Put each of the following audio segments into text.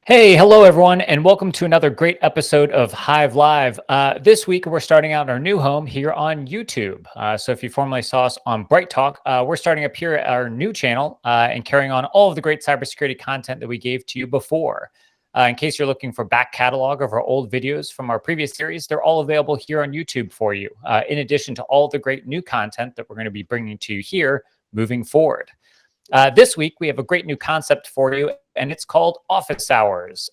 Hey, hello everyone, and welcome to another great episode of Hive Live. This week, we're starting out our new home here on YouTube. So if you formerly saw us on Bright Talk, we're starting up here at our new channel and carrying on all of the great cybersecurity content that we gave to you before. In case you're looking for back catalog of our old videos from our previous series, they're all available here on YouTube for you, in addition to all the great new content that we're going to be bringing to you here moving forward. This week, we have a great new concept for you, and it's called Office Hours.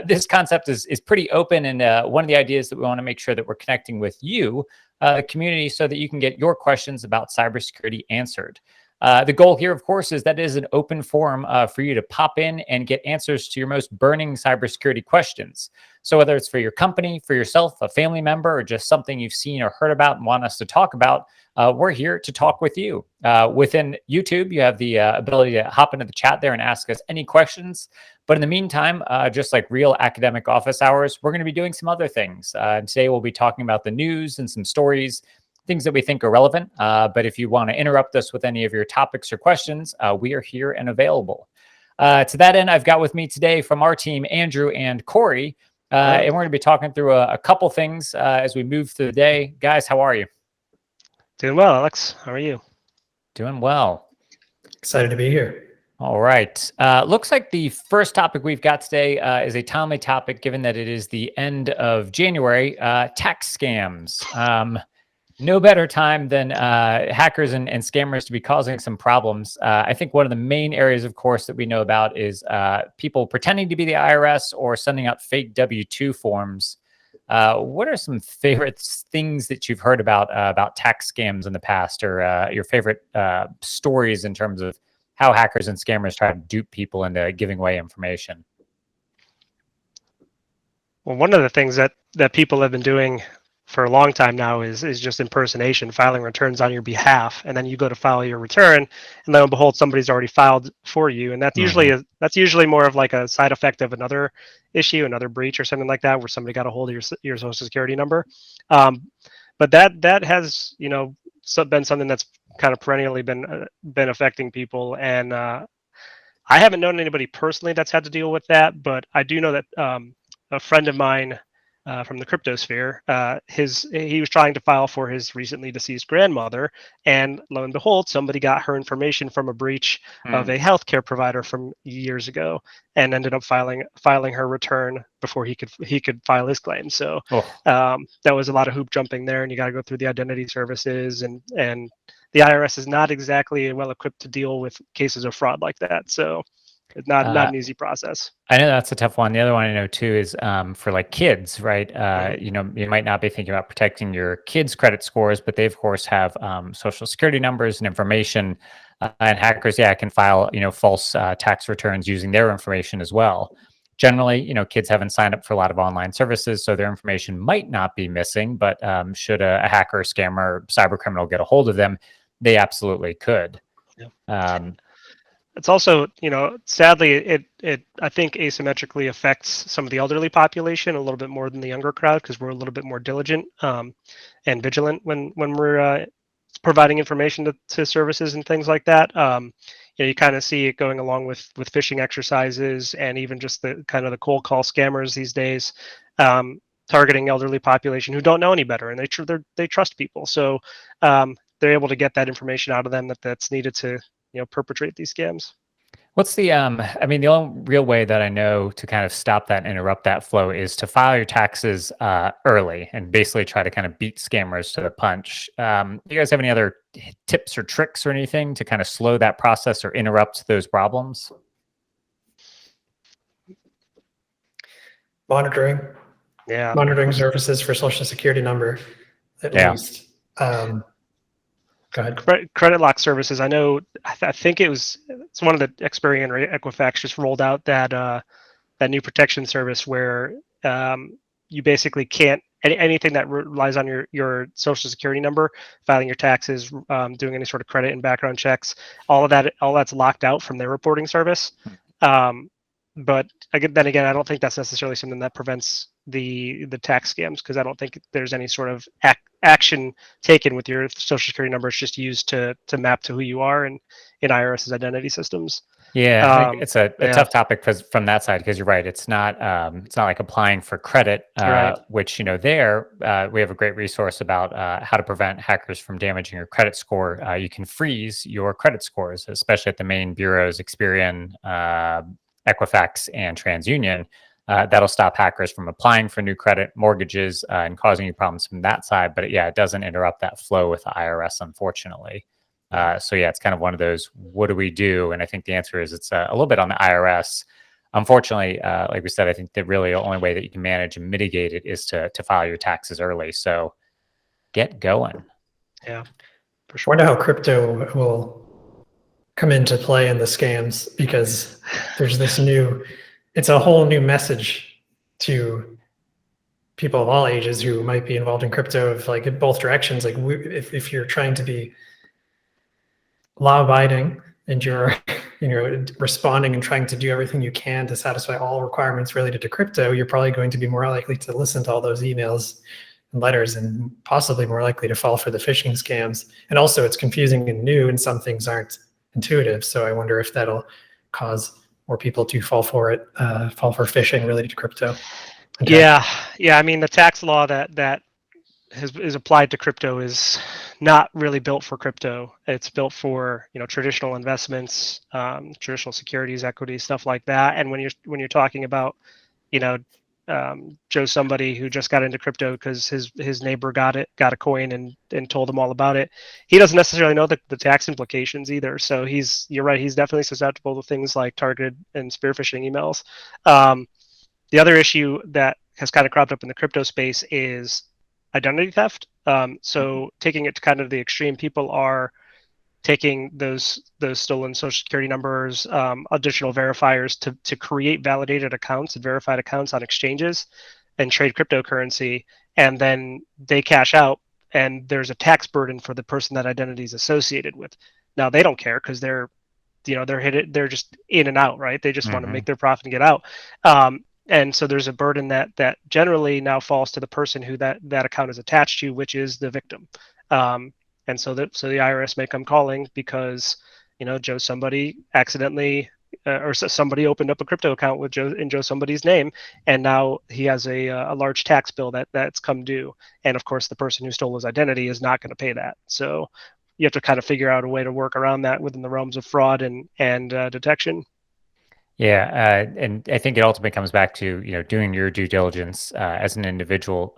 This concept is pretty open, and one of the ideas that we want to make sure that we're connecting with you, the community, so that you can get your questions about cybersecurity answered. The goal here, of course, is that it is an open forum for you to pop in and get answers to your most burning cybersecurity questions. So whether it's for your company, for yourself, a family member, or just something you've seen or heard about and want us to talk about, we're here to talk with you. Within YouTube, you have the ability to hop into the chat there and ask us any questions. But in the meantime, just like real academic office hours, we're going to be doing some other things. Today, we'll be talking about the news and some stories, things that we think are relevant. But if you want to interrupt us with any of your topics or questions, we are here and available. To that end, I've got with me today from our team, Andrew and Corey. And we're going to be talking through a couple things as we move through the day. Guys, how are you? Doing well, Alex. How are you? Doing well. Excited to be here. All right. Looks like the first topic we've got today is a timely topic, given that it is the end of January, tax scams. No better time than hackers and scammers to be causing some problems. I think one of the main areas, of course, that we know about is people pretending to be the IRS or sending out fake W-2 forms. What are some favorite things that you've heard about tax scams in the past, or your favorite stories in terms of how hackers and scammers try to dupe people into giving away information? Well, one of the things that people have been doing for a long time now is just impersonation, filing returns on your behalf, and then you go to file your return, and lo and behold, somebody's already filed for you, and that's usually more of like a side effect of another issue, another breach or something like that, where somebody got a hold of your social security number. But that has been something that's kind of perennially been affecting people, and I haven't known anybody personally that's had to deal with that, but I do know that a friend of mine from the crypto sphere, he was trying to file for his recently deceased grandmother, and lo and behold, somebody got her information from a breach of a healthcare provider from years ago, and ended up filing her return before he could file his claim. So that was a lot of hoop jumping there, and you got to go through the identity services, and the IRS is not exactly well equipped to deal with cases of fraud like that. So it's not an easy process. I know that's a tough one. The other one I know too is for like kids, right? You might not be thinking about protecting your kids' credit scores, but they of course have social security numbers and information, and hackers, can file false tax returns using their information as well. Generally, kids haven't signed up for a lot of online services, so their information might not be missing. But should a hacker, scammer, cyber criminal get a hold of them, they absolutely could. Yeah. It's also, sadly, it I think asymmetrically affects some of the elderly population a little bit more than the younger crowd, because we're a little bit more diligent and vigilant when we're providing information to services and things like that. You kind of see it going along with phishing exercises, and even just the kind of the cold call scammers these days, targeting elderly population who don't know any better, and they trust people, so they're able to get that information out of them that's needed to perpetrate these scams. What's the the only real way that I know to kind of stop that and interrupt that flow is to file your taxes early and basically try to kind of beat scammers to the punch. Do you guys have any other tips or tricks or anything to kind of slow that process or interrupt those problems? Monitoring services for social security number, at least. Go ahead. Credit lock services. I know. I think it's one of the Experian or Equifax just rolled out that new protection service where you basically can't anything that relies on your social security number, filing your taxes, doing any sort of credit and background checks. All that's locked out from their reporting service. But then again, I don't think that's necessarily something that prevents the tax scams, because I don't think there's any sort of action taken with your social security number. It's just used to map to who you are in IRS's identity systems. Yeah, it's a tough topic from that side, because you're right. It's not like applying for credit, right. Which, we have a great resource about how to prevent hackers from damaging your credit score. You can freeze your credit scores, especially at the main bureaus, Experian, Equifax, and TransUnion. That'll stop hackers from applying for new credit mortgages and causing you problems from that side. But it doesn't interrupt that flow with the IRS, unfortunately. So it's kind of one of those, what do we do? And I think the answer is it's a little bit on the IRS. Unfortunately, like we said, I think the only way that you can manage and mitigate it is to file your taxes early. So get going. Yeah, for sure. I wonder how crypto will come into play in the scams, because there's it's a whole new message to people of all ages who might be involved in crypto, of like in both directions. Like if you're trying to be law-abiding and you're responding and trying to do everything you can to satisfy all requirements related to crypto, you're probably going to be more likely to listen to all those emails and letters, and possibly more likely to fall for the phishing scams. And also, it's confusing and new, and some things aren't intuitive. So I wonder if that'll cause more people to fall for phishing related to crypto. Okay. Yeah. I mean, the tax law that is applied to crypto is not really built for crypto. It's built for traditional investments, traditional securities, equities, stuff like that. And when you're talking about Joe Somebody who just got into crypto because his neighbor got a coin and told him all about it, he doesn't necessarily know the tax implications either. So you're right, he's definitely susceptible to things like targeted and spear phishing emails. The other issue that has kind of cropped up in the crypto space is identity theft. So taking it to kind of the extreme, people are taking those stolen social security numbers, additional verifiers to create validated accounts and verified accounts on exchanges and trade cryptocurrency, and then they cash out, and there's a tax burden for the person that identity is associated with. Now they don't care, because they're just in and out, right? They just want to make their profit and get out. And so there's a burden that generally now falls to the person who that account is attached to, which is the victim. And so the IRS may come calling because Joe Somebody accidentally or somebody opened up a crypto account with Joe Somebody's name, and now he has a large tax bill that's come due. And of course, the person who stole his identity is not going to pay that. So you have to kind of figure out a way to work around that within the realms of fraud and detection. Yeah, and I think it ultimately comes back to doing your due diligence as an individual.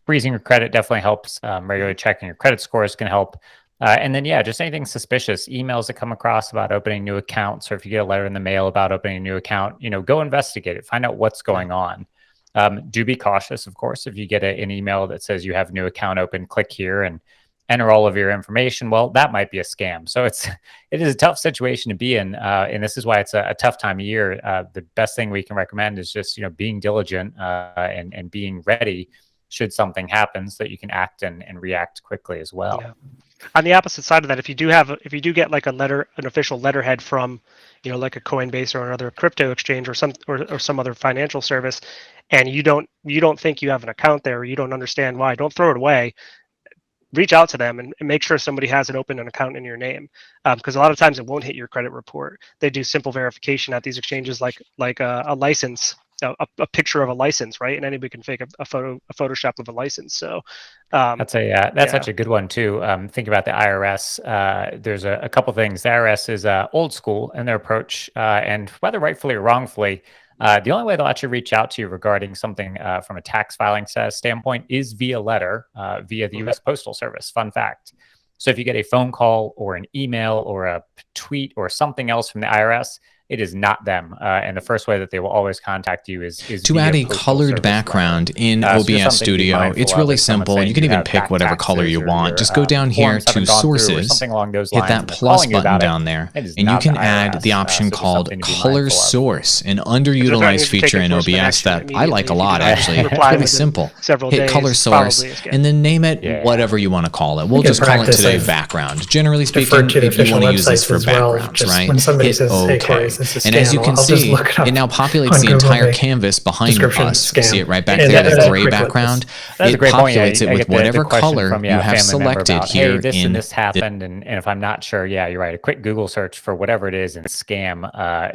Freezing your credit definitely helps. Regularly checking your credit scores can help. And then just anything suspicious, emails that come across about opening new accounts, or if you get a letter in the mail about opening a new account, go investigate it, find out what's going on. Do be cautious, of course. If you get an email that says you have a new account open, click here and enter all of your information. Well, that might be a scam. So it is a tough situation to be in. And this is why it's a tough time of year. The best thing we can recommend is just, being diligent and being ready should something happen, so that you can act and react quickly as well. Yeah. On the opposite side of that, if you do get like an official letterhead from, like a Coinbase or another crypto exchange or some other financial service, and you don't think you have an account there, or you don't understand why, don't throw it away. Reach out to them and make sure somebody hasn't opened an account in your name, because a lot of times it won't hit your credit report. They do simple verification at these exchanges, like a license, a picture of a license, right? And anybody can fake a Photoshop of a license. So that's such a good one too. Think about the IRS. There's a couple things. The IRS is old school in their approach, and whether rightfully or wrongfully, the only way they'll actually reach out to you regarding something from a tax filing standpoint is via letter, via the U.S. Postal Service. Fun fact. So if you get a phone call or an email or a tweet or something else from the IRS, it is not them. And the first way that they will always contact you is to add a colored background in OBS Studio. It's really simple. You can even pick whatever color you want. Just go down here to Sources, hit that plus button down there, and you can add the option called Color Source, an underutilized feature in OBS that I like a lot, actually. It's really simple. Hit Color Source, and then name it whatever you want to call it. We'll just call it today background. Generally speaking, if you want to use this for backgrounds, right? Hit OK. it's a scam. And as you can see, it now populates the entire canvas behind us. See it right back there, the gray background. It populates it with whatever color you have selected here. Hey, this and this happened, and if I'm not sure, yeah, you're right. A quick Google search for whatever it is and scam,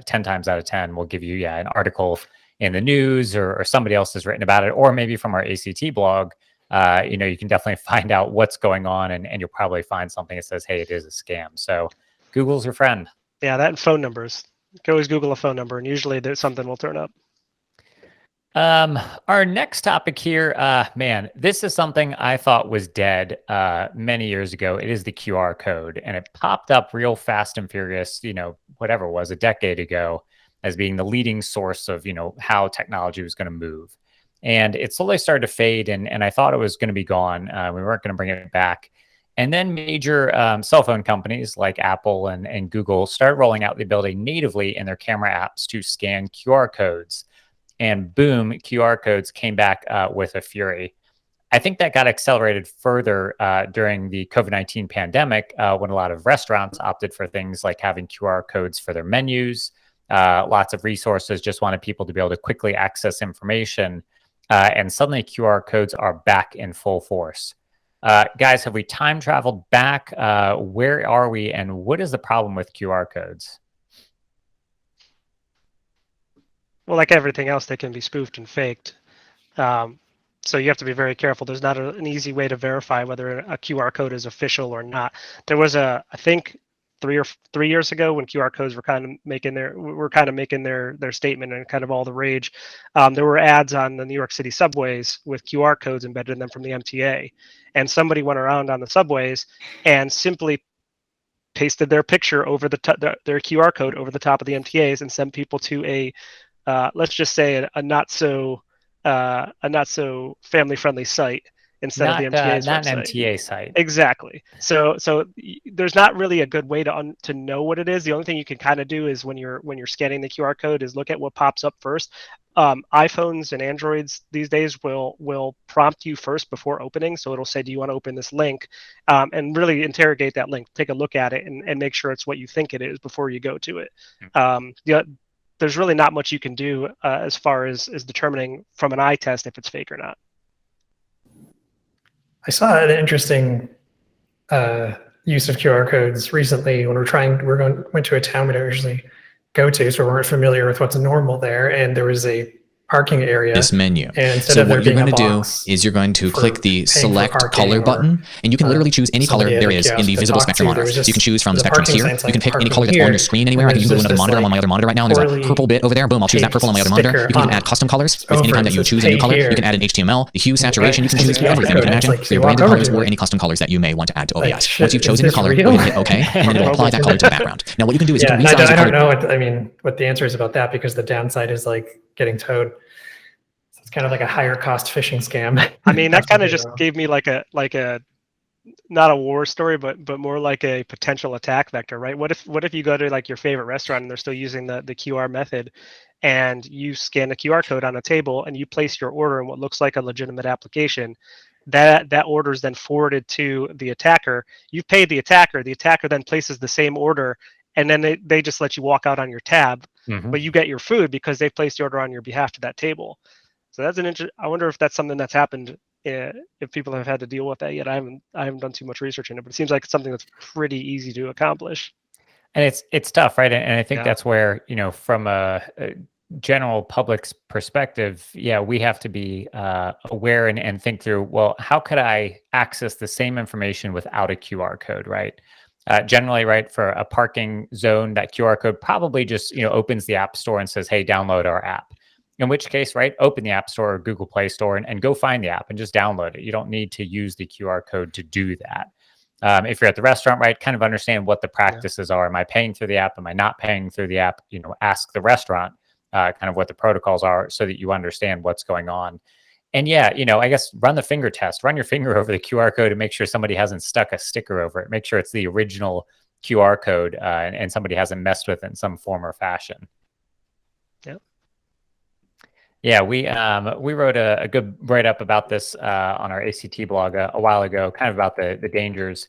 10 times out of 10 will give you an article in the news or somebody else has written about it, or maybe from our ACT blog. You can definitely find out what's going on, and you'll probably find something that says, hey, it is a scam. So Google's your friend. Yeah, that and phone numbers. You can always Google a phone number, and usually there's something will turn up. Our next topic here, man, this is something I thought was dead many years ago. It is the QR code, and it popped up real fast and furious, whatever it was, a decade ago, as being the leading source of, how technology was going to move. And it slowly started to fade, and I thought it was going to be gone. We weren't going to bring it back. And then major cell phone companies like Apple and Google started rolling out the ability natively in their camera apps to scan QR codes. And boom, QR codes came back with a fury. I think that got accelerated further during the COVID-19 pandemic when a lot of restaurants opted for things like having QR codes for their menus. Lots of resources just wanted people to be able to quickly access information. And suddenly QR codes are back in full force. Guys, have we time traveled back? Where are we? And what is the problem with QR codes? Well, like everything else, they can be spoofed and faked. So you have to be very careful. There's not an easy way to verify whether a QR code is official or not. There was I think 3 years ago when QR codes were kind of making their statement and kind of all the rage. There were ads on the New York City subways with QR codes embedded in them from the MTA, and somebody went around on the subways and simply pasted their picture over their QR code over the top of the MTAs and sent people to a let's just say a not so family friendly site instead of the MTA's not website. An MTA site. Exactly. So there's not really a good way to know what it is. The only thing you can kind of do is when you're scanning the QR code is look at what pops up first. iPhones and Androids these days will prompt you first before opening. So it'll say, do you want to open this link? And really interrogate that link, take a look at it and make sure it's what you think it is before you go to it. There's really not much you can do as far as determining from an eye test if it's fake or not. I saw an interesting use of QR codes recently when went to a town we don't usually go to, so we weren't familiar with what's normal there, and there was a parking area. This menu. And so what you're going to do is you're going to click the select color button, and you can literally choose any color there is in the visible spectrum on Earth. So you can choose from the spectrum here. You can pick any color that's on your screen anywhere. I can use another monitor. I'm on my other monitor right now, and there's a purple bit over there. Boom, I'll choose that purple on my other monitor. You can even add custom colors. With any time that you choose a new color, you can add an HTML, the hue, saturation. You can choose everything you can imagine for your branded colors or any custom colors that you may want to add to OBS. Once you've chosen your color, go ahead and hit OK, and then it'll apply that color to the background. Now what you can do is you can resize your color. I don't know what the answer is about that, because the downside is like getting towed. It's kind of like a higher cost phishing scam. I mean, that kind of just gave me like a not a war story, but more like a potential attack vector, right? What if you go to like your favorite restaurant and they're still using the QR method, and you scan the QR code on a table and you place your order in what looks like a legitimate application, that order is then forwarded to the attacker. You've paid the attacker then places the same order, and then they just let you walk out on your tab, but you get your food because they placed the order on your behalf to that table. So that's I wonder if that's something that's happened, if people have had to deal with that yet. I haven't done too much research in it, but it seems like it's something that's pretty easy to accomplish. And it's tough, right? And I think that's where, from a general public's perspective, we have to be aware and think through, well, how could I access the same information without a QR code, right? Generally, right, for a parking zone, that QR code probably just, opens the App Store and says, hey, download our app. In which case, right, open the App Store or Google Play Store and go find the app and just download it. You don't need to use the QR code to do that. If you're at the restaurant, right, kind of understand what the practices are. Am I paying through the app? Am I not paying through the app? Ask the restaurant kind of what the protocols are so that you understand what's going on. And I guess run the finger test. Run your finger over the QR code and make sure somebody hasn't stuck a sticker over it. Make sure it's the original QR code and somebody hasn't messed with it in some form or fashion. Yep. Yeah, we wrote a good write-up about this on our ACT blog a while ago, kind of about the dangers.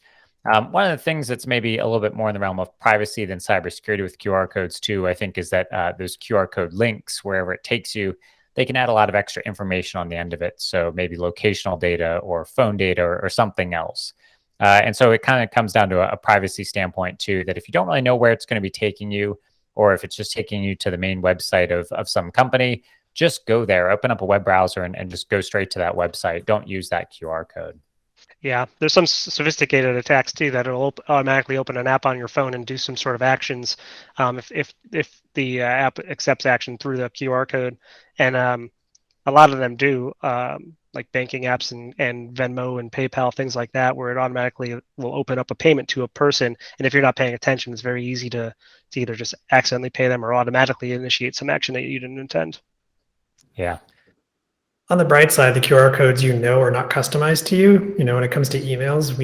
One of the things that's maybe a little bit more in the realm of privacy than cybersecurity with QR codes too, I think, is that those QR code links, wherever it takes you, they can add a lot of extra information on the end of it. So maybe locational data or phone data or something else. And so it kind of comes down to a privacy standpoint too, that if you don't really know where it's going to be taking you, or if it's just taking you to the main website of some company, just go there, open up a web browser and just go straight to that website. Don't use that QR code. Yeah, there's some sophisticated attacks too that will automatically open an app on your phone and do some sort of actions if the app accepts action through the QR code, and a lot of them do, like banking apps and Venmo and PayPal, things like that, where it automatically will open up a payment to a person, and if you're not paying attention, it's very easy to either just accidentally pay them or automatically initiate some action that you didn't intend. Yeah. On the bright side, the QR codes are not customized to you. When it comes to emails,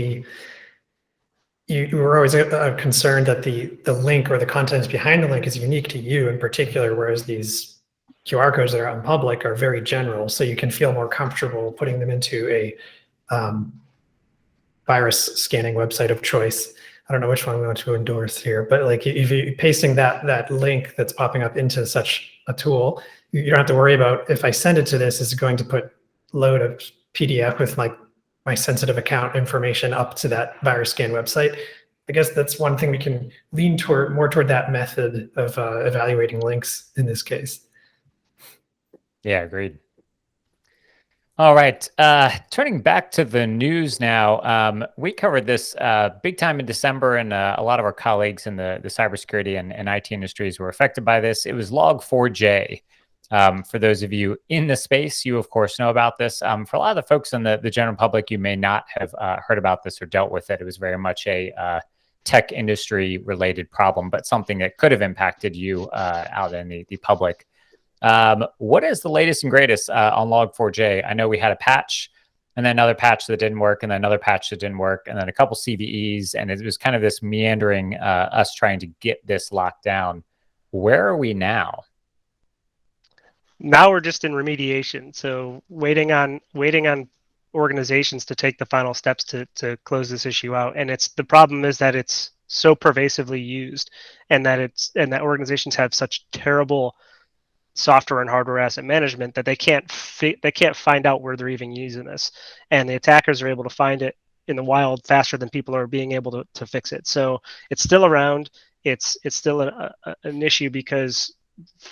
we're always concerned that the link or the content behind the link is unique to you in particular, whereas these QR codes that are out in public are very general, so you can feel more comfortable putting them into a virus scanning website of choice. I don't know which one we want to endorse here, but like if you're pasting that link that's popping up into such a tool, you don't have to worry about, if I send it to this, is it going to load a PDF with my sensitive account information up to that virus scan website. I guess that's one thing we can lean more toward that method of evaluating links in this case. Yeah, agreed. All right. Turning back to the news now, we covered this big time in December, and a lot of our colleagues in the cybersecurity and IT industries were affected by this. It was Log4j. For those of you in the space, you of course know about this. For a lot of the folks in the general public, you may not have heard about this or dealt with it. It was very much a tech industry related problem, but something that could have impacted you out in the public. What is the latest and greatest on Log4j? I know we had a patch, and then another patch that didn't work, and then another patch that didn't work, and then a couple CVEs, and it was kind of this meandering, us trying to get this locked down. Where are we now? Now we're just in remediation, so waiting on organizations to take the final steps to close this issue out. And the problem is that it's so pervasively used, and that organizations have such terrible software and hardware asset management that they can't find out where they're even using this, and the attackers are able to find it in the wild faster than people are being able to fix it. So it's still around. It's still an issue because,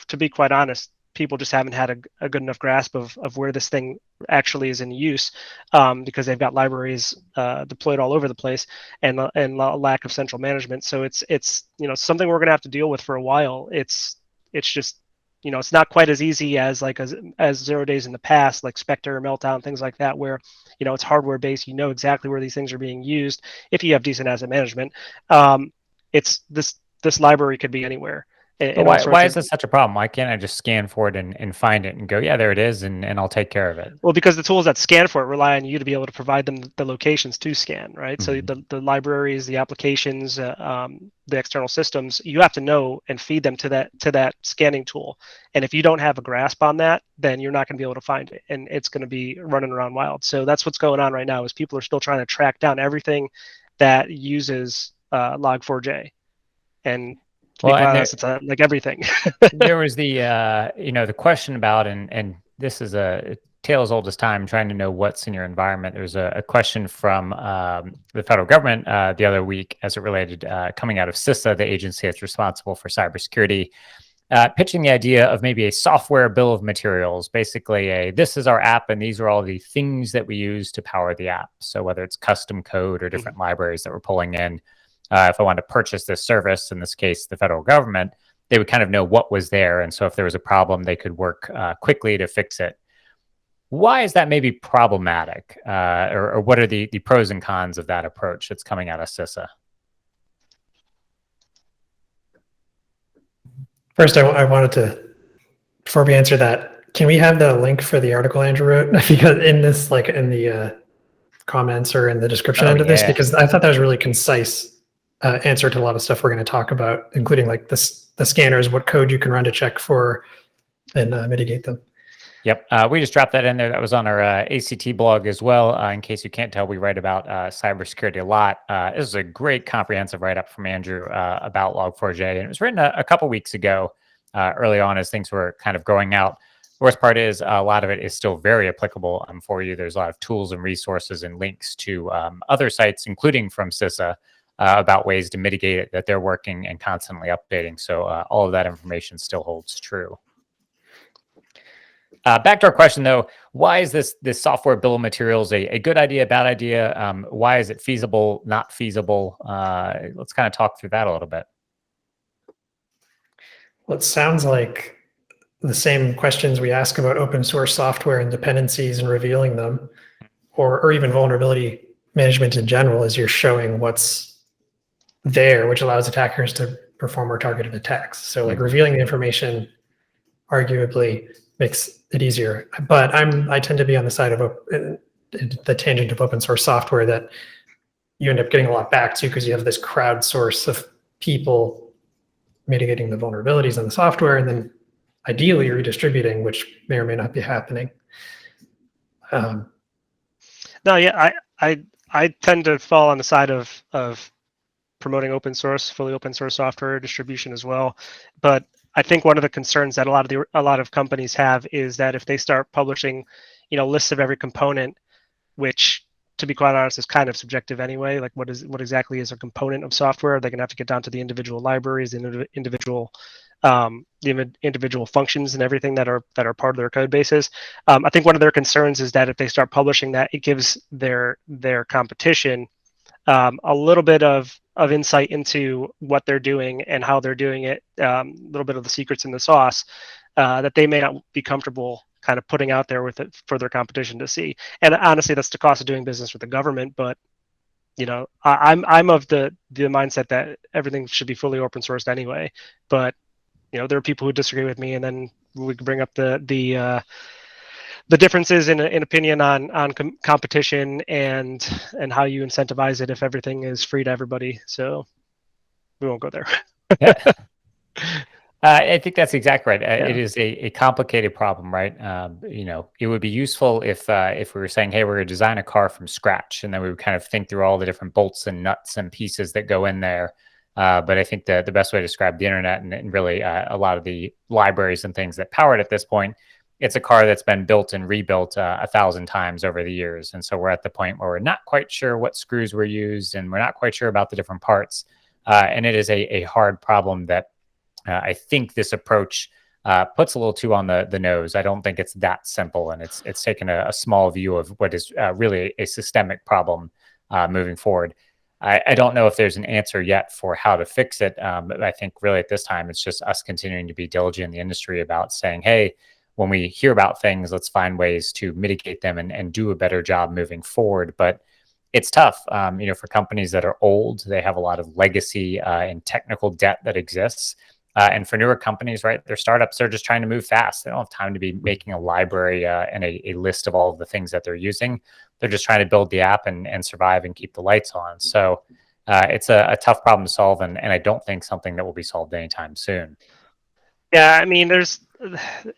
to be quite honest, people just haven't had a good enough grasp of where this thing actually is in use, because they've got libraries deployed all over the place and lack of central management. So it's something we're going to have to deal with for a while. It's just, it's not quite as easy as 0 days in the past, like Spectre, Meltdown, things like that, where it's hardware based. Exactly where these things are being used if you have decent asset management. It's this library could be anywhere. But why is this such a problem? Why can't I just scan for it and find it and go, yeah, there it is, and I'll take care of it? Well, because the tools that scan for it rely on you to be able to provide them the locations to scan, right? Mm-hmm. So the libraries, the applications, the external systems, you have to know and feed them to that scanning tool. And if you don't have a grasp on that, then you're not going to be able to find it, and it's going to be running around wild. So that's what's going on right now, is people are still trying to track down everything that uses Log4j. And to be honest, it's like everything. There was the question about, and this is a tale as old as time, trying to know what's in your environment. There was a question from the federal government the other week as it related, coming out of CISA, the agency that's responsible for cybersecurity, pitching the idea of maybe a software bill of materials, basically this is our app and these are all the things that we use to power the app. So whether it's custom code or different libraries that we're pulling in, if I wanted to purchase this service, in this case, the federal government, they would kind of know what was there. And so if there was a problem, they could work quickly to fix it. Why is that maybe problematic? Or what are the pros and cons of that approach that's coming out of CISA? First, I wanted to, before we answer that, can we have the link for the article Andrew wrote? Because in this, in the comments or in the description of this, because I thought that was really concise answer to a lot of stuff we're going to talk about, including the scanners, what code you can run to check for and mitigate them. Yep. We just dropped that in there. That was on our ACT blog as well. In case you can't tell, we write about cybersecurity a lot. This is a great comprehensive write-up from Andrew about Log4j. And it was written a couple weeks ago, early on as things were kind of growing out. The worst part is a lot of it is still very applicable for you. There's a lot of tools and resources and links to other sites, including from CISA, about ways to mitigate it that they're working and constantly updating. So all of that information still holds true. Back to our question, though, why is this software bill of materials a good idea, bad idea? Why is it feasible, not feasible? Let's kind of talk through that a little bit. Well, it sounds like the same questions we ask about open source software and dependencies and revealing them, or even vulnerability management in general, is you're showing what's there, which allows attackers to perform more targeted attacks. So like revealing the information arguably makes it easier. But I tend to be on the side of the tangent of open source software, that you end up getting a lot back too, because you have this crowdsource of people mitigating the vulnerabilities in the software, and then ideally redistributing, which may or may not be happening. No, yeah, I tend to fall on the side of promoting open source, fully open source software distribution as well. But I think one of the concerns that a lot of companies have is that if they start publishing, lists of every component, which, to be quite honest, is kind of subjective anyway. Like what exactly is a component of software? They're gonna have to get down to the individual libraries, the individual functions and everything that are part of their code bases. I think one of their concerns is that if they start publishing that, it gives their competition a little bit of insight into what they're doing and how they're doing it, a little bit of the secrets in the sauce that they may not be comfortable kind of putting out there with it for their competition to see. And honestly, that's the cost of doing business with the government. But I'm of the mindset that everything should be fully open sourced anyway. But there are people who disagree with me, and then we can bring up the differences in opinion on competition and how you incentivize it if everything is free to everybody. So we won't go there. Yeah. I think that's exactly right. Yeah. It is a complicated problem, right? It would be useful if we were saying, hey, we're going to design a car from scratch, and then we would kind of think through all the different bolts and nuts and pieces that go in there. But I think the best way to describe the internet and really a lot of the libraries and things that power it at this point, it's a car that's been built and rebuilt 1,000 times over the years. And so we're at the point where we're not quite sure what screws were used, and we're not quite sure about the different parts. And it is a hard problem that I think this approach puts a little too on the nose. I don't think it's that simple, and it's taken a small view of what is really a systemic problem moving forward. I don't know if there's an answer yet for how to fix it. But I think really at this time, it's just us continuing to be diligent in the industry about saying, hey, when we hear about things, let's find ways to mitigate them and do a better job moving forward. But it's tough, for companies that are old. They have a lot of legacy and technical debt that exists. And for newer companies, right, they're startups, they're just trying to move fast. They don't have time to be making a library and a list of all of the things that they're using. They're just trying to build the app and survive and keep the lights on. So it's a tough problem to solve, and I don't think something that will be solved anytime soon. Yeah, I mean,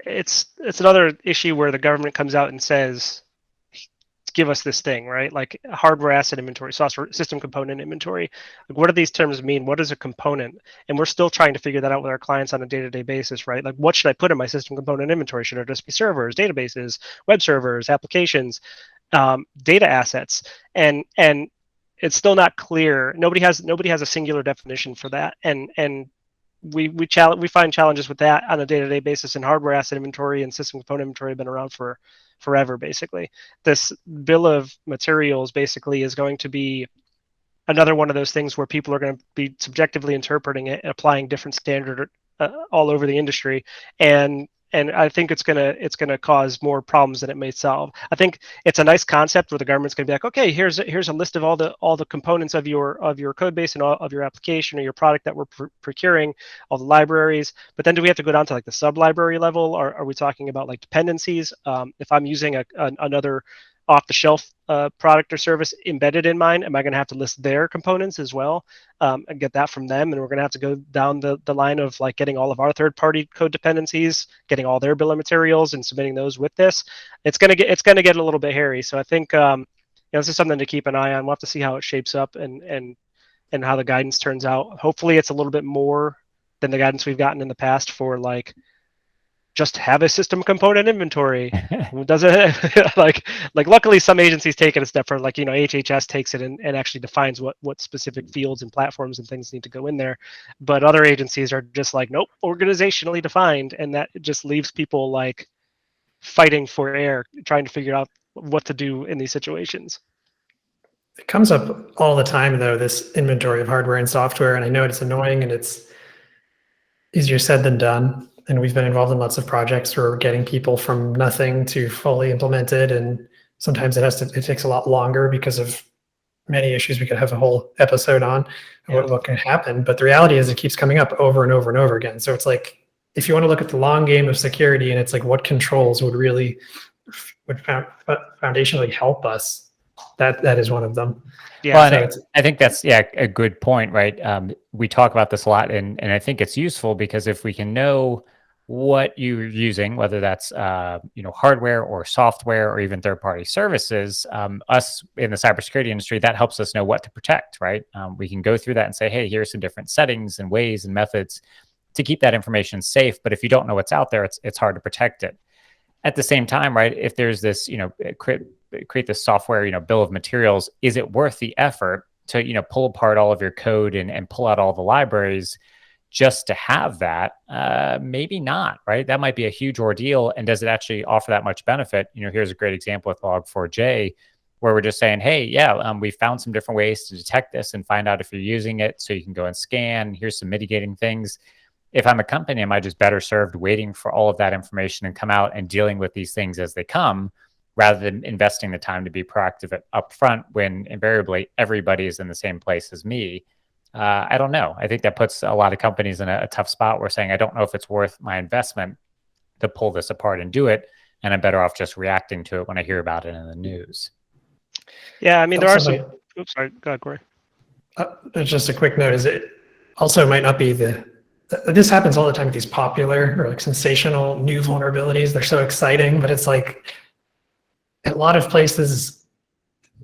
it's another issue where the government comes out and says, give us this thing, right? Like hardware asset inventory, software system component inventory. Like, what do these terms mean? What is a component? And we're still trying to figure that out with our clients on a day-to-day basis, right? Like, what should I put in my system component inventory? Should it just be servers, databases, web servers, applications, data assets? And it's still not clear. Nobody has a singular definition for that. And we find challenges with that on a day-to-day basis. And hardware asset inventory and system component inventory have been around for forever. Basically, this bill of materials basically is going to be another one of those things where people are going to be subjectively interpreting it and applying different standard all over the industry, and I think it's gonna cause more problems than it may solve. I think it's a nice concept where the government's gonna be like, okay, here's a list of all the components of your code base and all of your application or your product that we're procuring, all the libraries. But then do we have to go down to like the sub library level, or are we talking about like dependencies? If I'm using another off-the-shelf product or service embedded in mine? Am I going to have to list their components as well and get that from them? And we're going to have to go down the line of like getting all of our third-party code dependencies, getting all their bill of materials, and submitting those with this. It's going to get a little bit hairy. So I think this is something to keep an eye on. We'll have to see how it shapes up and how the guidance turns out. Hopefully, it's a little bit more than the guidance we've gotten in the past for like just have a system component inventory. Does it like luckily some agencies take it a step further, like HHS takes it and actually defines what specific fields and platforms and things need to go in there. But other agencies are just like, nope, organizationally defined, and that just leaves people like fighting for air, trying to figure out what to do in these situations. It comes up all the time though, this inventory of hardware and software, and I know it's annoying and it's easier said than done. And we've been involved in lots of projects where we're getting people from nothing to fully implemented. And sometimes it takes a lot longer because of many issues we could have a whole episode on what can happen. But the reality is it keeps coming up over and over and over again. So it's like, if you want to look at the long game of security and it's like what controls would foundationally help us, that is one of them. Yeah, well, I think that's a good point, right? We talk about this a lot, and I think it's useful because if we can know what you're using, whether that's hardware or software or even third-party services, us in the cybersecurity industry, that helps us know what to protect, right? We can go through that and say, hey, here's some different settings and ways and methods to keep that information safe. But if you don't know what's out there, it's hard to protect it. At the same time, right, if there's this, create this software, bill of materials, is it worth the effort to, pull apart all of your code and pull out all the libraries just to have that? Maybe not, right? That might be a huge ordeal. And does it actually offer that much benefit? Here's a great example with Log4j, where we're just saying, hey, we found some different ways to detect this and find out if you're using it so you can go and scan. Here's some mitigating things. If I'm a company, am I just better served waiting for all of that information and come out and dealing with these things as they come, rather than investing the time to be proactive up front when invariably everybody is in the same place as me? I don't know. I think that puts a lot of companies in a tough spot. We're saying, I don't know if it's worth my investment to pull this apart and do it, and I'm better off just reacting to it when I hear about it in the news. Yeah, I mean, there are some... Oops, sorry. Go ahead, Corey. Just a quick note, is it also might not be this happens all the time with these popular or like sensational new vulnerabilities. They're so exciting, but it's like a lot of places,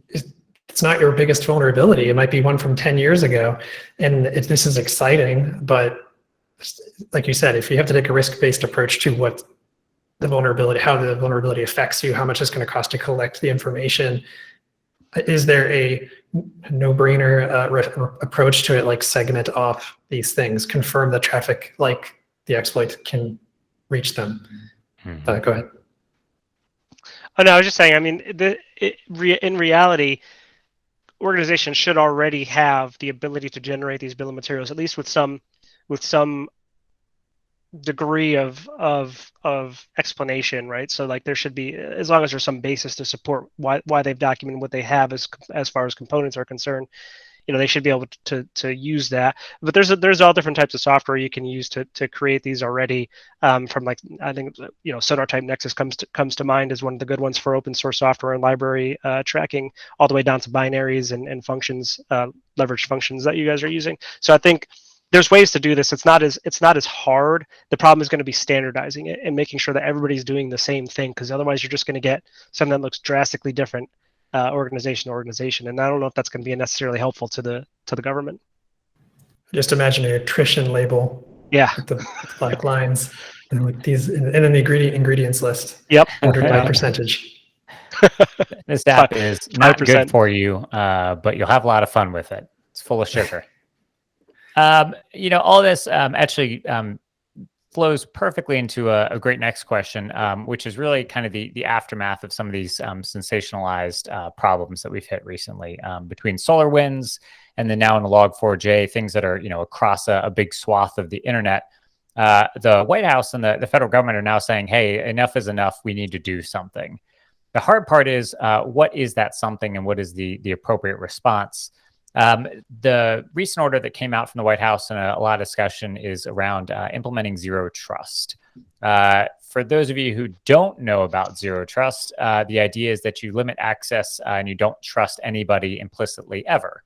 it's not your biggest vulnerability. It might be one from 10 years ago. And this is exciting, but like you said, if you have to take a risk-based approach to what the vulnerability, how the vulnerability affects you, how much it's going to cost to collect the information, is there a no-brainer approach to it, like segment off these things, confirm the traffic, like the exploit can reach them? Go ahead. Oh, no, I was just saying, I mean, in reality, organizations should already have the ability to generate these bill of materials, at least with some degree of explanation, right? So like there should be, as long as there's some basis to support why they've documented what they have as far as components are concerned, they should be able to use that. But there's all different types of software you can use to create these already. From like, I think Sonar Type Nexus comes to mind as one of the good ones for open source software and library tracking, all the way down to binaries and functions, leveraged functions that you guys are using. So I think there's ways to do this. It's not as hard. The problem is going to be standardizing it and making sure that everybody's doing the same thing, because otherwise you're just going to get something that looks drastically different organization to organization. And I don't know if that's going to be necessarily helpful to the government. Just imagine an attrition label. Yeah. With the black lines and with these, and then the ingredients list. Yep. Ordered by percentage. This app is not 5%. Good for you, but you'll have a lot of fun with it. It's full of sugar. All this actually flows perfectly into a great next question, which is really kind of the aftermath of some of these sensationalized problems that we've hit recently between SolarWinds and then now in the Log4j, things that are across a big swath of the internet. The White House and the federal government are now saying, hey, enough is enough. We need to do something. The hard part is what is that something and what is the appropriate response? The recent order that came out from the White House and a lot of discussion is around implementing zero trust. For those of you who don't know about zero trust, the idea is that you limit access and you don't trust anybody implicitly ever.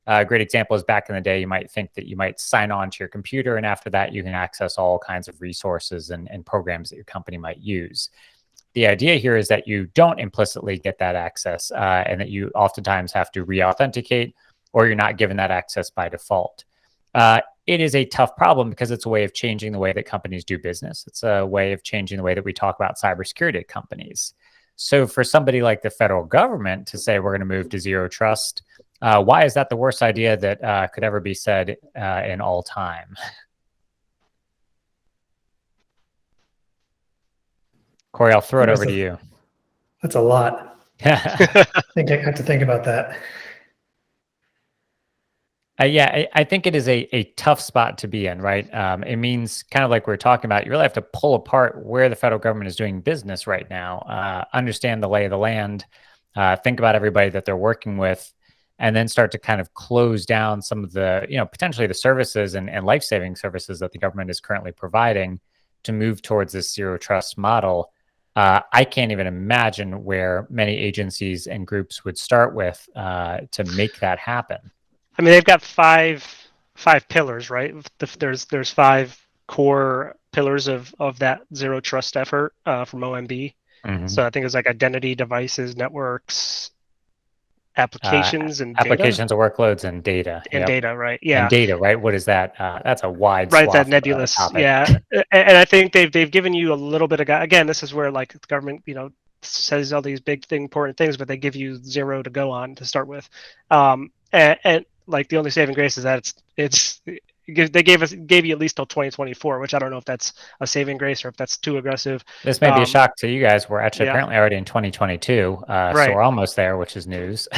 A great example is back in the day, you might think that you might sign on to your computer, and after that, you can access all kinds of resources and programs that your company might use. The idea here is that you don't implicitly get that access and that you oftentimes have to re-authenticate, or you're not given that access by default. It is a tough problem because it's a way of changing the way that companies do business. It's a way of changing the way that we talk about cybersecurity at companies. So for somebody like the federal government to say we're going to move to zero trust, why is that the worst idea that could ever be said in all time? Corey, I'll throw it over to you. That's a lot. I think I have to think about that. Yeah, I think it is a tough spot to be in, right? It means kind of like we're talking about, you really have to pull apart where the federal government is doing business right now, understand the lay of the land, think about everybody that they're working with, and then start to kind of close down some of the, potentially the services and life-saving services that the government is currently providing to move towards this zero trust model. I can't even imagine where many agencies and groups would start with to make that happen. I mean, they've got five pillars, right? There's 5 core pillars of that zero trust effort from OMB. Mm-hmm. So I think it's like identity, devices, networks, applications, and applications data. Or workloads and data. And data, right? Yeah. And data, right? What is that? That's a wide right. swath That nebulous. topic. Yeah. And I think they've given you a little bit of, again, this is where like the government, says all these big important things, but they give you 0 to go on to start with. And like the only saving grace is that they gave you at least till 2024, which I don't know if that's a saving grace or if that's too aggressive. This may be a shock to you guys. We're actually apparently already in 2022, right. So we're almost there, which is news.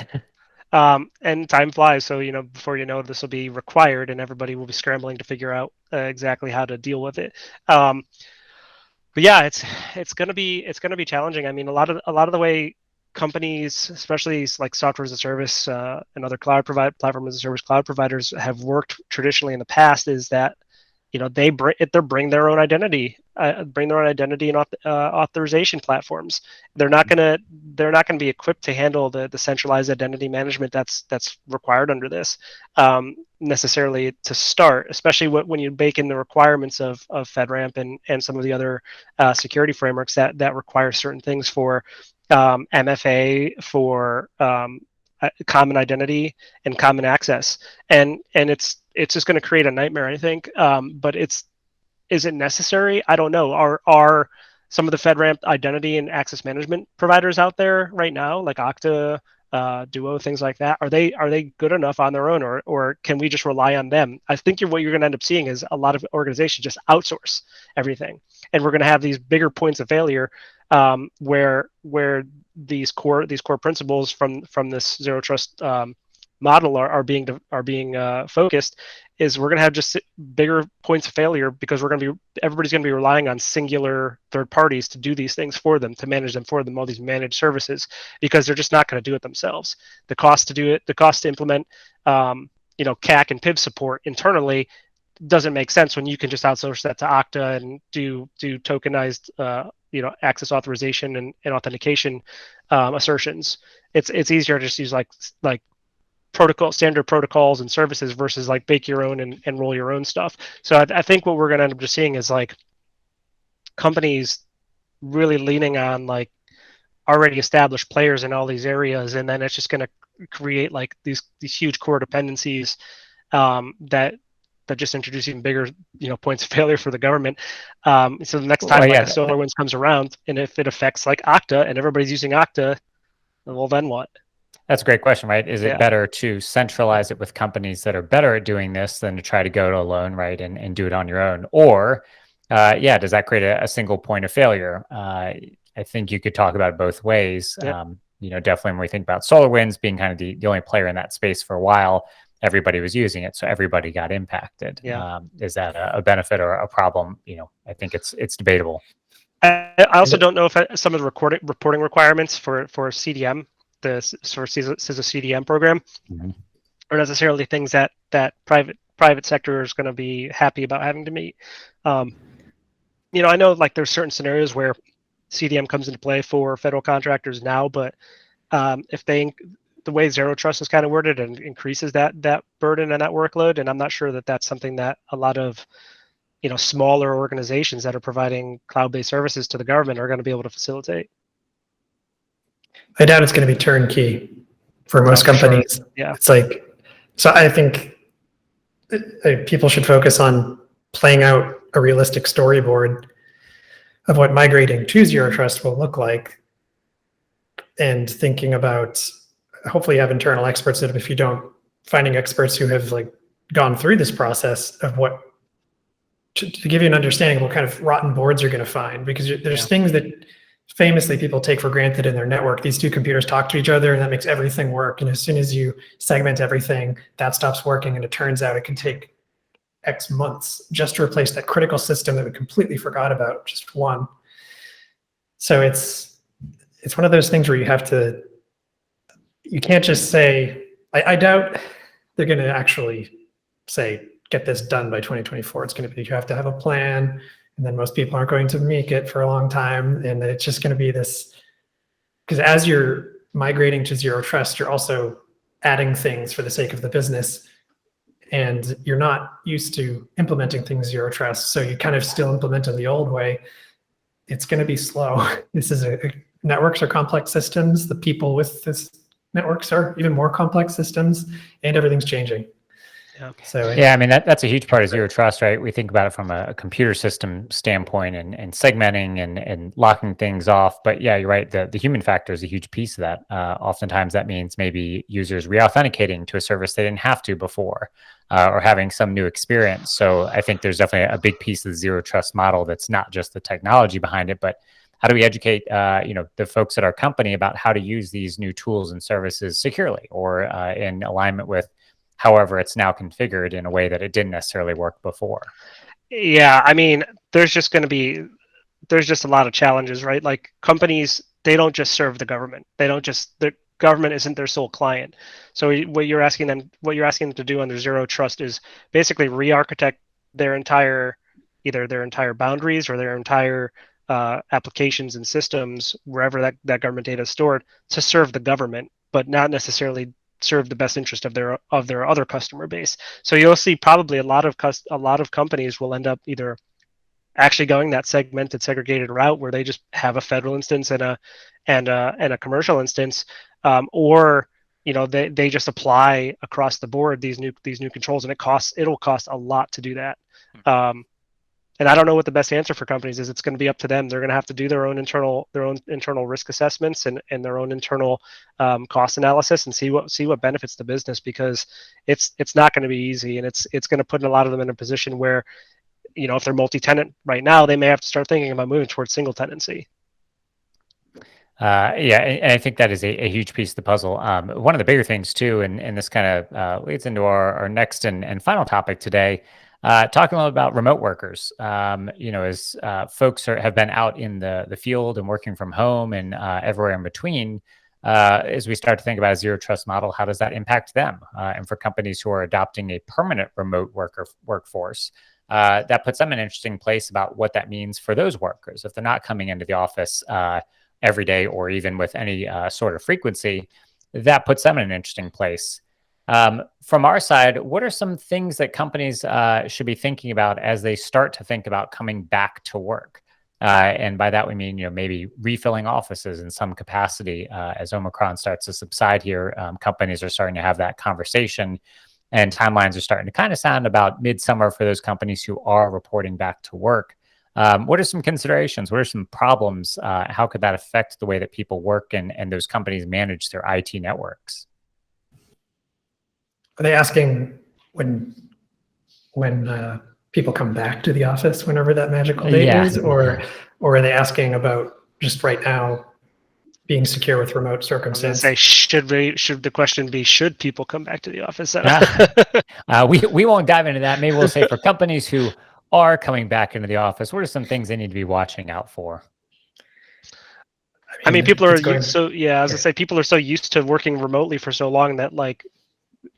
And time flies, so before you know this will be required, and everybody will be scrambling to figure out exactly how to deal with it. But yeah, it's gonna be challenging. I mean, a lot of the way companies, especially like software as a service and other platform as a service cloud providers have worked traditionally in the past is that they bring their own identity, and authorization platforms. They're not gonna be equipped to handle the centralized identity management that's required under this necessarily to start, especially when you bake in the requirements of FedRAMP and some of the other security frameworks that require certain things for MFA, for common identity and common access, and it's just going to create a nightmare, I think. But is it necessary? I don't know. Are some of the FedRAMP identity and access management providers out there right now, like Okta, Duo, things like that, are they good enough on their own, or can we just rely on them? I think what you're going to end up seeing is a lot of organizations just outsource everything, and we're going to have these bigger points of failure where these core principles from this zero trust model are being focused. Is we're going to have just bigger points of failure because everybody's going to be relying on singular third parties to do these things for them, to manage them for them, all these managed services, because they're just not going to do it themselves. The cost to do it, the cost to implement, CAC and PIV support internally doesn't make sense when you can just outsource that to Okta and do tokenized, access authorization and authentication assertions. It's easier to just use like standard protocols and services versus like bake your own and roll your own stuff. So I think what we're going to end up just seeing is like companies really leaning on like already established players in all these areas, and then it's just going to create like these huge core dependencies that just introduce even bigger points of failure for the government. So the next time SolarWinds comes around, and if it affects like Okta and everybody's using Okta, well then what? That's a great question, right? Is it better to centralize it with companies that are better at doing this than to try to go it alone, right, and do it on your own? Or, does that create a single point of failure? I think you could talk about it both ways. Definitely when we think about SolarWinds being kind of the only player in that space for a while, everybody was using it, so everybody got impacted. Is that a benefit or a problem? I think it's debatable. I also don't know if some of the reporting requirements for CDM, the CISA CDM program, are necessarily things that private sector is going to be happy about having to meet. I know like there's certain scenarios where CDM comes into play for federal contractors now, but if the way Zero Trust is kind of worded and increases that burden and that workload, and I'm not sure that that's something that a lot of smaller organizations that are providing cloud-based services to the government are going to be able to facilitate. I doubt it's going to be turnkey for most companies. Sure. Yeah. It's like, so I think people should focus on playing out a realistic storyboard of what migrating to Zero Trust will look like, and thinking about, hopefully you have internal experts that if you don't, finding experts who have like gone through this process of what, to give you an understanding of what kind of rotten boards you're going to find, because there's things that famously people take for granted in their network. These two computers talk to each other and that makes everything work. And as soon as you segment everything, that stops working. And it turns out it can take X months just to replace that critical system that we completely forgot about, just one. So it's one of those things where you can't just say, I doubt they're going to actually say, get this done by 2024. It's going to be, you have to have a plan, and then most people aren't going to make it for a long time. And it's just going to be this, because as you're migrating to Zero Trust, you're also adding things for the sake of the business, and you're not used to implementing things Zero Trust. So you kind of still implement in the old way. It's going to be slow. Networks are complex systems. The people with this networks are even more complex systems, and everything's changing. Yeah. So yeah, I mean that's a huge part of Zero Trust, right? We think about it from a computer system standpoint and segmenting and locking things off. But yeah, you're right. The human factor is a huge piece of that. Oftentimes that means maybe users re-authenticating to a service they didn't have to before, or having some new experience. So I think there's definitely a big piece of the Zero Trust model that's not just the technology behind it, but how do we educate the folks at our company about how to use these new tools and services securely, or in alignment with however it's now configured in a way that it didn't necessarily work before? Yeah, I mean, there's just a lot of challenges, right? Like companies, they don't just serve the government. The government isn't their sole client. So what you're asking them to do under Zero Trust is basically re-architect either their entire boundaries or their entire applications and systems, wherever that government data is stored, to serve the government, but not necessarily serve the best interest of their other customer base. So you'll see probably a lot of companies will end up either actually going that segmented, segregated route where they just have a federal instance and a commercial instance, or they just apply across the board these new controls, and it'll cost a lot to do that. And I don't know what the best answer for companies is. It's going to be up to them. They're going to have to do their own internal risk assessments and their own internal cost analysis, and see what benefits the business, because it's not going to be easy, and it's going to put a lot of them in a position where, if they're multi-tenant right now, they may have to start thinking about moving towards single tenancy. Yeah, and I think that is a huge piece of the puzzle. One of the bigger things too, and this kind of leads into our next and final topic today. Talking a little about remote workers, as folks have been out in the field and working from home and everywhere in between, as we start to think about a Zero Trust model, how does that impact them? And for companies who are adopting a permanent remote workforce, that puts them in an interesting place about what that means for those workers. If they're not coming into the office every day or even with any sort of frequency, that puts them in an interesting place. From our side, what are some things that companies should be thinking about as they start to think about coming back to work? And by that, we mean, maybe refilling offices in some capacity. As Omicron starts to subside here, companies are starting to have that conversation, and timelines are starting to kind of sound about midsummer for those companies who are reporting back to work. What are some considerations? What are some problems? How could that affect the way that people work and those companies manage their IT networks? Are they asking when people come back to the office, whenever that magical date is, or are they asking about just right now being secure with remote circumstances? Should the question be, should people come back to the office? We won't dive into that. Maybe we'll say for companies who are coming back into the office, what are some things they need to be watching out for? I mean, people are people are so used to working remotely for so long that like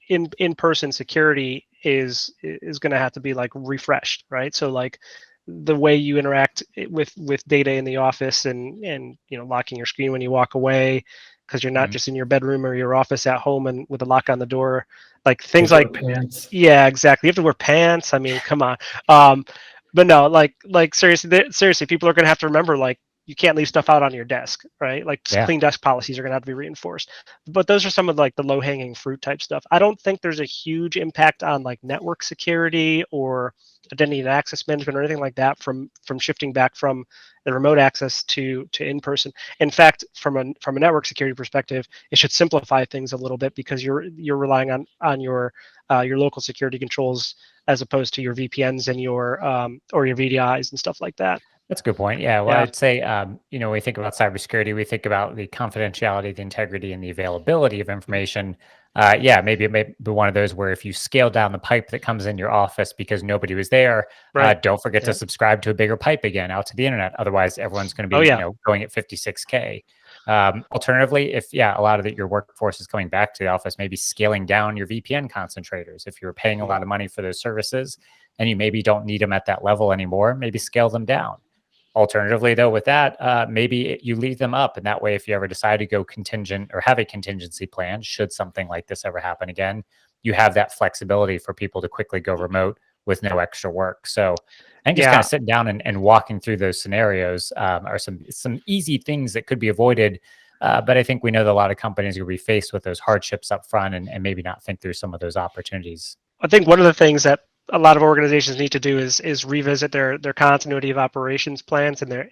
in-person security is going to have to be like refreshed, right? So like the way you interact with data in the office, and locking your screen when you walk away, because you're not just in your bedroom or your office at home and with a lock on the door, like things like pants. Yeah, exactly. You have to wear pants. I mean, come on. But no, like seriously, people are going to have to remember, like, you can't leave stuff out on your desk, right? Like clean desk policies are going to have to be reinforced. But those are some of like the low hanging fruit type stuff. I don't think there's a huge impact on like network security or identity and access management or anything like that from shifting back from the remote access to in person. In fact, from a network security perspective, it should simplify things a little bit, because you're relying on your local security controls as opposed to your VPNs and your or your VDIs and stuff like that. That's a good point. Yeah. Well, I'd say, when we think about cybersecurity, we think about the confidentiality, the integrity, and the availability of information. Maybe it may be one of those where if you scale down the pipe that comes in your office because nobody was there, don't forget to subscribe to a bigger pipe again out to the internet. Otherwise, everyone's going to be going at 56K. Alternatively, if a lot of your workforce is coming back to the office, maybe scaling down your VPN concentrators. If you're paying a lot of money for those services and you maybe don't need them at that level anymore, maybe scale them down. Alternatively, though, with that, maybe you leave them up. And that way, if you ever decide to go contingent or have a contingency plan, should something like this ever happen again, you have that flexibility for people to quickly go remote with no extra work. So I think just kind of sitting down and walking through those scenarios are some easy things that could be avoided. But I think we know that a lot of companies will be faced with those hardships up front and maybe not think through some of those opportunities. I think one of the things that a lot of organizations need to do is revisit their continuity of operations plans and their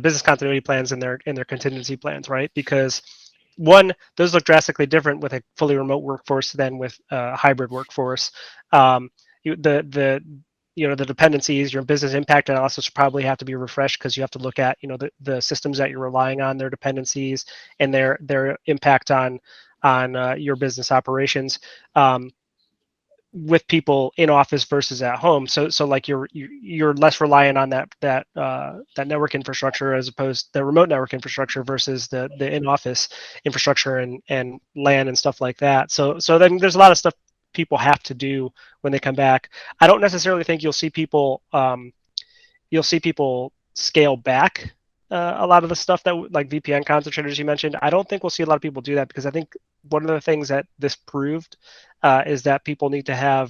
business continuity plans and their contingency plans, right? Because one, those look drastically different with a fully remote workforce than with a hybrid workforce. The dependencies, your business impact analysis probably have to be refreshed, because you have to look at the systems that you're relying on, their dependencies, and their impact on your business operations. With people in office versus at home, so like you're less reliant on that network infrastructure as opposed to the remote network infrastructure versus the in office infrastructure and LAN and stuff like that. So then there's a lot of stuff people have to do when they come back. I don't necessarily think you'll see people scale back a lot of the stuff that like VPN concentrators you mentioned. I don't think we'll see a lot of people do that, because I think one of the things that this proved is that people need to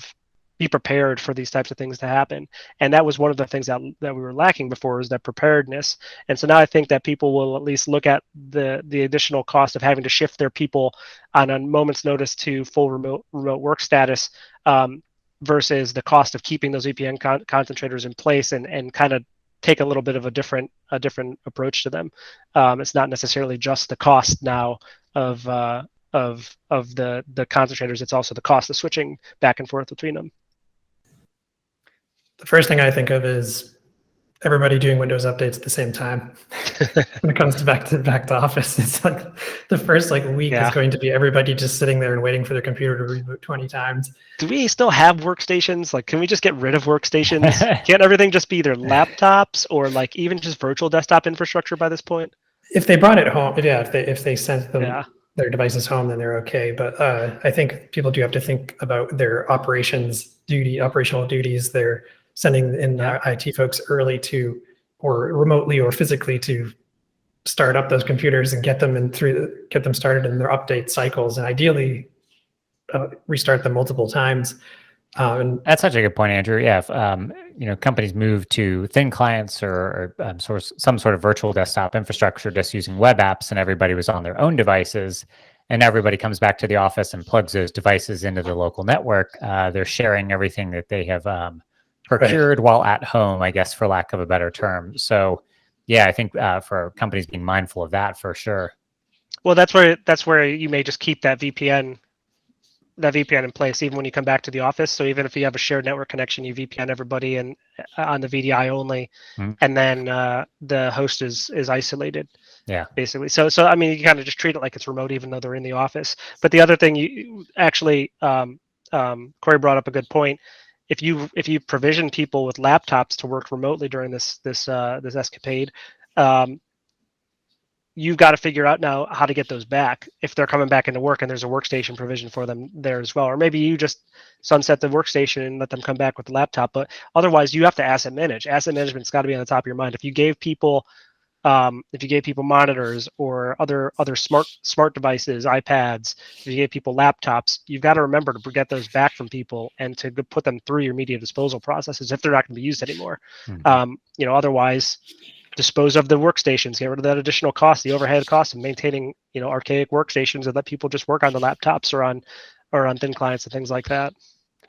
be prepared for these types of things to happen. And that was one of the things that we were lacking before, is that preparedness. And so now I think that people will at least look at the additional cost of having to shift their people on a moment's notice to full remote work status versus the cost of keeping those VPN concentrators in place and kind of take a little bit of a different approach to them. It's not necessarily just the cost now of the concentrators. It's also the cost of switching back and forth between them. The first thing I think of is everybody doing Windows updates at the same time. When it comes back to office, it's like the first week is going to be everybody just sitting there and waiting for their computer to reboot 20 times. Do we still have workstations? Like, can we just get rid of workstations? Can't everything just be either laptops or like even just virtual desktop infrastructure by this point? If they brought it home, if they sent them their devices home, then they're okay. But I think people do have to think about their operational duties. They're sending in IT folks early to, or remotely or physically, to start up those computers and get them started in their update cycles, and ideally restart them multiple times. And that's such a good point, Andrew. Yeah, if companies move to thin clients or some sort of virtual desktop infrastructure, just using web apps, and everybody was on their own devices, and everybody comes back to the office and plugs those devices into the local network, they're sharing everything that they have procured while at home, I guess, for lack of a better term. So, I think for companies being mindful of that, for sure. Well, that's where you may just keep that VPN in place even when you come back to the office. So even if you have a shared network connection, you VPN everybody and on the VDI only, and then the host is isolated. Yeah, basically. So I mean, you kind of just treat it like it's remote, even though they're in the office. But the other thing, you actually, Corey brought up a good point. If you provision people with laptops to work remotely during this escapade, you've got to figure out now how to get those back if they're coming back into work and there's a workstation provision for them there as well. Or maybe you just sunset the workstation and let them come back with the laptop. But otherwise, you have to asset manage. Asset management's got to be on the top of your mind. If you gave people monitors or other smart devices, iPads, if you gave people laptops, you've got to remember to get those back from people and to put them through your media disposal processes if they're not going to be used anymore. Otherwise, dispose of the workstations, get rid of that additional cost, the overhead cost of maintaining, archaic workstations, and let people just work on the laptops or on thin clients and things like that.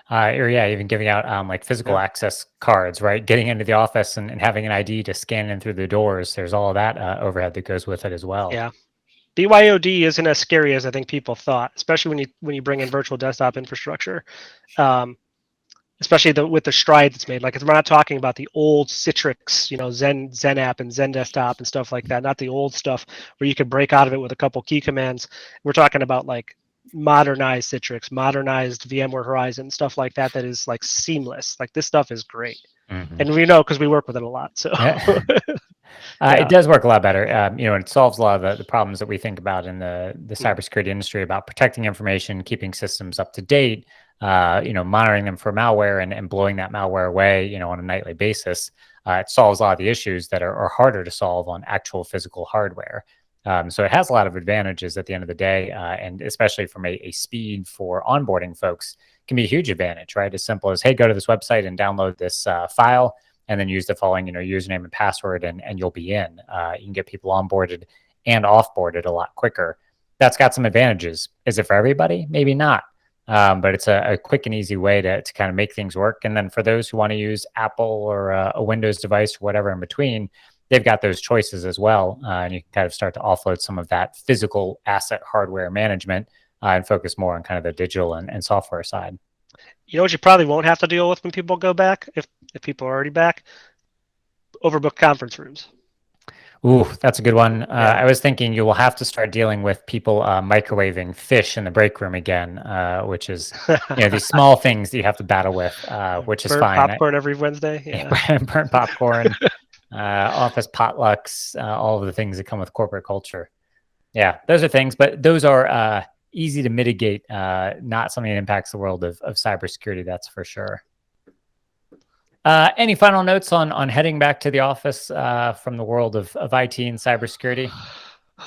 Or even giving out like physical access cards, right? Getting into the office and having an ID to scan in through the doors. There's all of that overhead that goes with it as well. Yeah. BYOD isn't as scary as I think people thought, especially when you bring in virtual desktop infrastructure. Especially with the stride that's made. Like, we're not talking about the old Citrix, Zen app and Zen desktop and stuff like that. Not the old stuff where you could break out of it with a couple key commands. We're talking about like modernized Citrix, modernized VMware Horizon, stuff like that. That is like seamless. Like, this stuff is great, and we know because we work with it a lot. So. It does work a lot better. It solves a lot of the problems that we think about in the cybersecurity industry about protecting information, keeping systems up to date, monitoring them for malware and blowing that malware away, on a nightly basis. It solves a lot of the issues that are harder to solve on actual physical hardware. So it has a lot of advantages at the end of the day, and especially from a speed for onboarding folks can be a huge advantage, right? As simple as, hey, go to this website and download this file, and then use the following, username and password, and you'll be in. You can get people onboarded and offboarded a lot quicker. That's got some advantages. Is it for everybody? Maybe not. But it's a quick and easy way to kind of make things work. And then for those who want to use Apple or a Windows device or whatever in between, they've got those choices as well. And you can kind of start to offload some of that physical asset hardware management and focus more on kind of the digital and software side. You know what you probably won't have to deal with when people go back, if people are already back? Overbooked conference rooms. Ooh, that's a good one. I was thinking you will have to start dealing with people microwaving fish in the break room again, which is these small things that you have to battle with, which is fine. Popcorn every Wednesday. Yeah. Burnt popcorn, office potlucks, all of the things that come with corporate culture. Yeah, those are things, but those are easy to mitigate, not something that impacts the world of cybersecurity, that's for sure. Any final notes on heading back to the office from the world of IT and cybersecurity?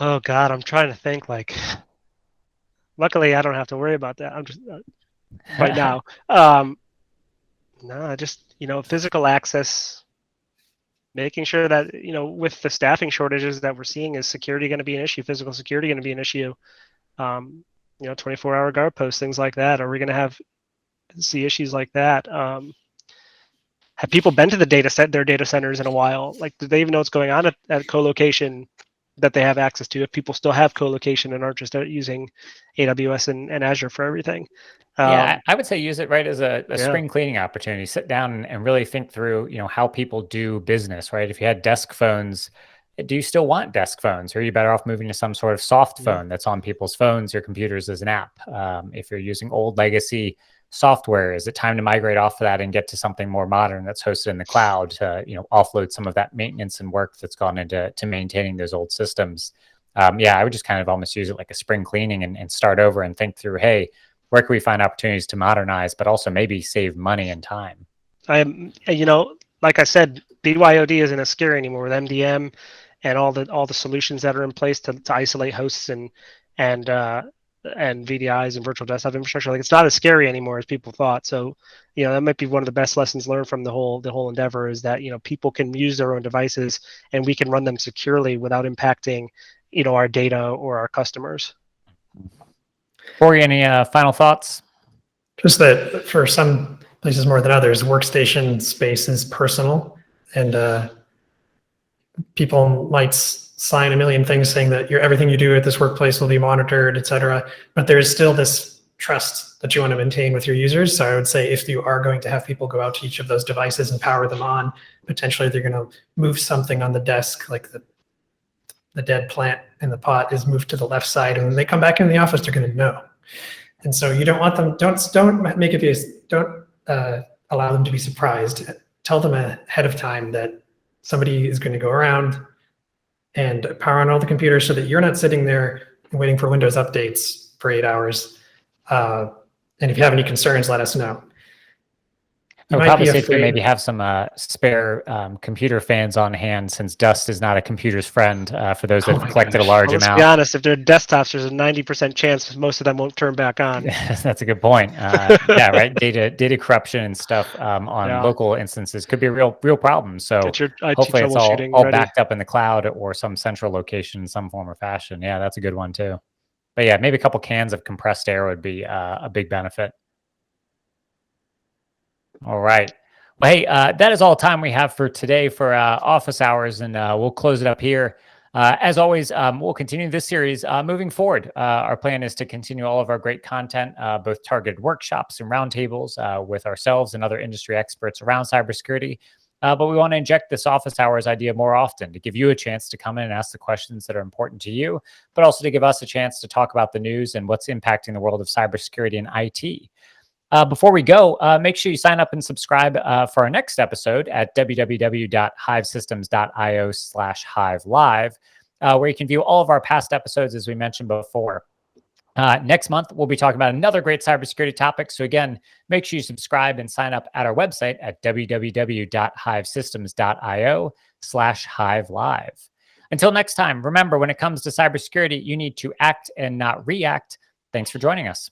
Oh God, I'm trying to think. Luckily, I don't have to worry about that. I'm just right now. No, just physical access. Making sure that with the staffing shortages that we're seeing, is security going to be an issue? Physical security going to be an issue? 24-hour guard posts, things like that. Are we going to see issues like that? Have people been to their data centers in a while? Like, do they even know what's going on at co-location that they have access to? If people still have co-location and aren't just using AWS and Azure for everything. I would say use it right as a spring cleaning opportunity. Sit down and really think through, how people do business, right? If you had desk phones, do you still want desk phones? Or are you better off moving to some sort of soft phone that's on people's phones or computers as an app? If you're using old legacy software, is it time to migrate off of that and get to something more modern that's hosted in the cloud to offload some of that maintenance and work that's gone into maintaining those old systems? I would just kind of almost use it like a spring cleaning and start over and think through, hey, where can we find opportunities to modernize, but also maybe save money and time? Like I said, BYOD isn't as scary anymore with MDM and all the solutions that are in place to isolate hosts and VDIs and virtual desktop infrastructure. Like, it's not as scary anymore as people thought. So, that might be one of the best lessons learned from the whole endeavor, is that, people can use their own devices and we can run them securely without impacting, our data or our customers. Corey, any final thoughts? Just that for some places more than others, workstation space is personal, and people might sign a million things saying that everything you do at this workplace will be monitored, et cetera. But there is still this trust that you want to maintain with your users. So I would say if you are going to have people go out to each of those devices and power them on, potentially they're going to move something on the desk, like the dead plant in the pot is moved to the left side, and when they come back in the office, they're going to know. And so you don't want them, don't make it don't allow them to be surprised. Tell them ahead of time that somebody is going to go around, and power on all the computers so that you're not sitting there waiting for Windows updates for 8 hours. And if you have any concerns, let us know. I would probably say to maybe have some spare computer fans on hand, since dust is not a computer's friend for those that have collected a large amount. Let's be honest, if they're desktops, there's a 90% chance most of them won't turn back on. That's a good point. Yeah, right. Data corruption and stuff on local instances could be a real problem. So hopefully it's all backed up in the cloud or some central location in some form or fashion. Yeah, that's a good one too. But yeah, maybe a couple cans of compressed air would be a big benefit. All right. Well, hey, that is all the time we have for today for office hours, and we'll close it up here. As always, we'll continue this series moving forward. Our plan is to continue all of our great content, both targeted workshops and roundtables with ourselves and other industry experts around cybersecurity. But we want to inject this office hours idea more often to give you a chance to come in and ask the questions that are important to you, but also to give us a chance to talk about the news and what's impacting the world of cybersecurity and IT. Before we go, make sure you sign up and subscribe for our next episode at www.hivesystems.io/Hive Live, where you can view all of our past episodes, as we mentioned before. Next month, we'll be talking about another great cybersecurity topic. So again, make sure you subscribe and sign up at our website at www.hivesystems.io/Hive Live. Until next time, remember, when it comes to cybersecurity, you need to act and not react. Thanks for joining us.